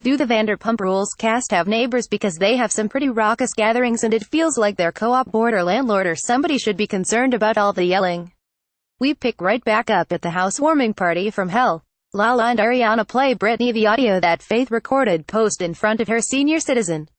Do the Vanderpump Rules cast have neighbors because they have some pretty raucous gatherings and it feels like their co-op board or landlord or somebody should be concerned about all the yelling? We pick right back up at the housewarming party from hell. Lala and Ariana play Britney the audio that Faith recorded post in front of her senior citizen.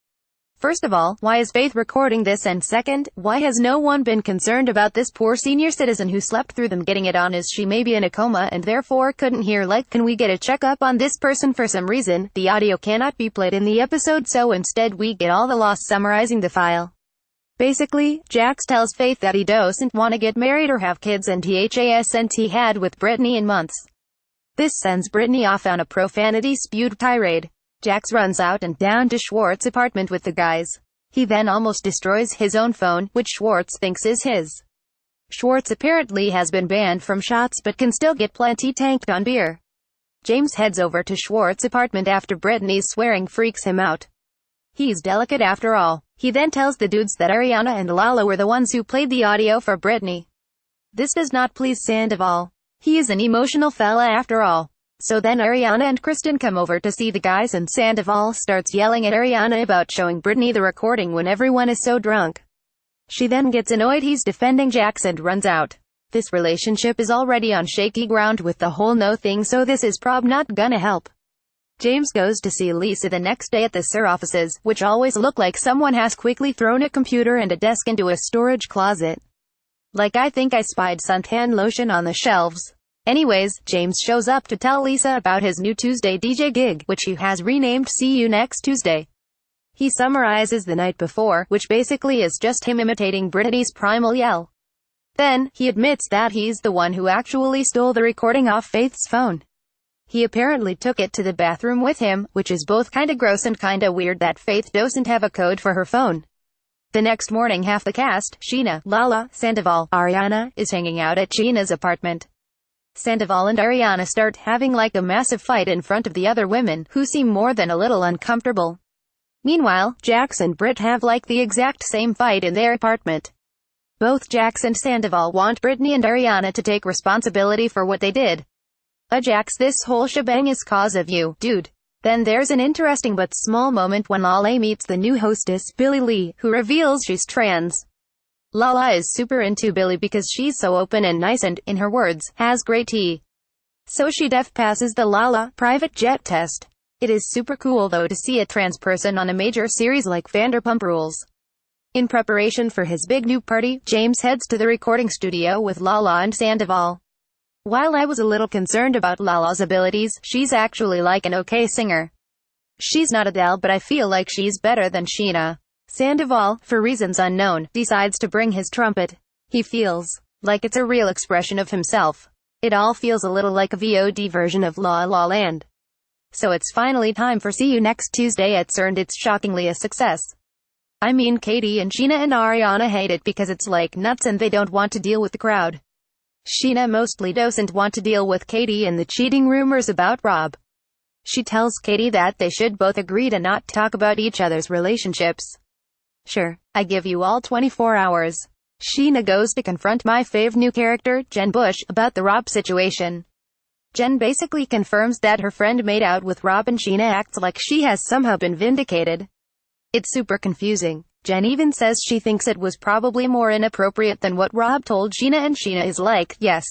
First of all, why is Faith recording this, and second, why has no one been concerned about this poor senior citizen who slept through them getting it on? Is she maybe in a coma and therefore couldn't hear? Like, can we get a checkup on this person? For some reason, the audio cannot be played in the episode, so instead we get all the lost summarizing the file. Basically, Jax tells Faith that he doesn't want to get married or have kids and he hasn't had with Britney in months. This sends Britney off on a profanity-spewed tirade. Jax runs out and down to Schwartz's apartment with the guys. He then almost destroys his own phone, which Schwartz thinks is his. Schwartz apparently has been banned from shots but can still get plenty tanked on beer. James heads over to Schwartz's apartment after Britney's swearing freaks him out. He's delicate after all. He then tells the dudes that Ariana and Lala were the ones who played the audio for Britney. This does not please Sandoval. He is an emotional fella after all. So then Ariana and Kristen come over to see the guys and Sandoval starts yelling at Ariana about showing Britney the recording when everyone is so drunk. She then gets annoyed he's defending Jax and runs out. This relationship is already on shaky ground with the whole no thing, so this is prob not gonna help. James goes to see Lisa the next day at the SIR offices, which always look like someone has quickly thrown a computer and a desk into a storage closet. Like, I think I spied suntan lotion on the shelves. Anyways, James shows up to tell Lisa about his new Tuesday DJ gig, which he has renamed See You Next Tuesday. He summarizes the night before, which basically is just him imitating Britney's primal yell. Then, he admits that he's the one who actually stole the recording off Faith's phone. He apparently took it to the bathroom with him, which is both kinda gross and kinda weird that Faith doesn't have a code for her phone. The next morning half the cast, Sheena, Lala, Sandoval, Ariana, is hanging out at Sheena's apartment. Sandoval and Ariana start having like a massive fight in front of the other women, who seem more than a little uncomfortable. Meanwhile, Jax and Britt have like the exact same fight in their apartment. Both Jax and Sandoval want Britney and Ariana to take responsibility for what they did. Jax, this whole shebang is cause of you, dude. Then there's an interesting but small moment when Lala meets the new hostess, Billie Lee, who reveals she's trans. Lala is super into Billie because she's so open and nice and, in her words, has great tea. So she passes the Lala private jet test. It is super cool though to see a trans person on a major series like Vanderpump Rules. In preparation for his big new party, James heads to the recording studio with Lala and Sandoval. While I was a little concerned about Lala's abilities, she's actually like an okay singer. She's not Adele, but I feel like she's better than Sheena. Sandoval, for reasons unknown, decides to bring his trumpet. He feels like it's a real expression of himself. It all feels a little like a VOD version of La La Land. So it's finally time for See You Next Tuesday at SIR, and it's shockingly a success. I mean, Katie and Sheena and Ariana hate it because it's like nuts and they don't want to deal with the crowd. Sheena mostly doesn't want to deal with Katie and the cheating rumors about Rob. She tells Katie that they should both agree to not talk about each other's relationships. Sure, I give you all 24 hours. Sheena goes to confront my fave new character, Jen Bush, about the Rob situation. Jen basically confirms that her friend made out with Rob and Sheena acts like she has somehow been vindicated. It's super confusing. Jen even says she thinks it was probably more inappropriate than what Rob told Sheena, and Sheena is like, yes.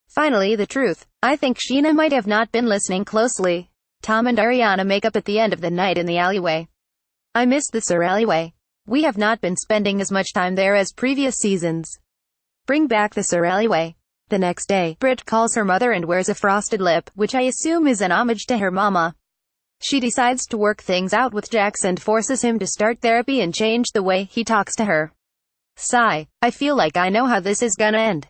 Finally the truth. I think Sheena might have not been listening closely. Tom and Ariana make up at the end of the night in the alleyway. I miss the SIR alleyway. We have not been spending as much time there as previous seasons. Bring back the SIR alleyway. The next day, Britt calls her mother and wears a frosted lip, which I assume is an homage to her mama. She decides to work things out with Jax and forces him to start therapy and change the way he talks to her. Sigh. I feel like I know how this is gonna end.